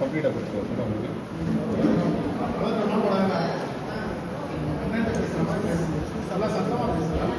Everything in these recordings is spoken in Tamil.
கம்ப்ளீட்டாக கொடுத்துருவோம் உங்களுக்கு. நல்லா சத்தமாக பேசுகிறேன்.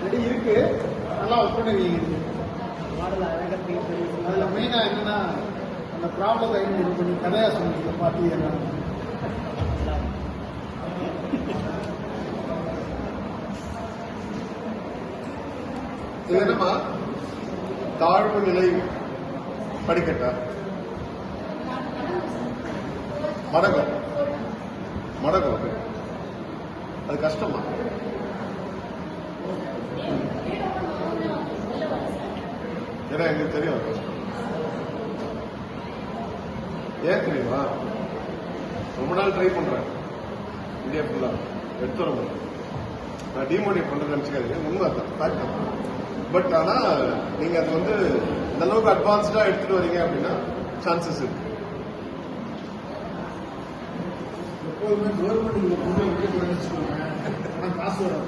ரெடி இருக்கு, நல்லா ஒர்க் பண்ணுவீங்க. அதுல மெயினா என்னன்னா அந்த ப்ராப்ளத்தை இது பண்ணி கதையா சொன்னீங்க பார்த்தீங்கன்னா இது என்னமா தாழ்வு நிலை படிக்கட்டா மடகம் மடகம் அது கஷ்டமா? ஏன்னா எங்களுக்கு தெரியும் கஷ்டம். ஏன் தெரியுமா? ரொம்ப நாள் ட்ரை பண்றேன் இந்தியா ஃபுல்லா எடுத்து வர முடியும். நான் டிமோட்டிவேட் பண்றது நினைச்சுக்காதீங்க, உண்மை தான். பட் ஆனா நீங்க அது வந்து இந்த அளவுக்கு அட்வான்ஸ்டா எடுத்துட்டு வரீங்க அப்படின்னா சான்சஸ் இருக்கு. எப்போதுமே கவர்மெண்ட் காசு வரும்.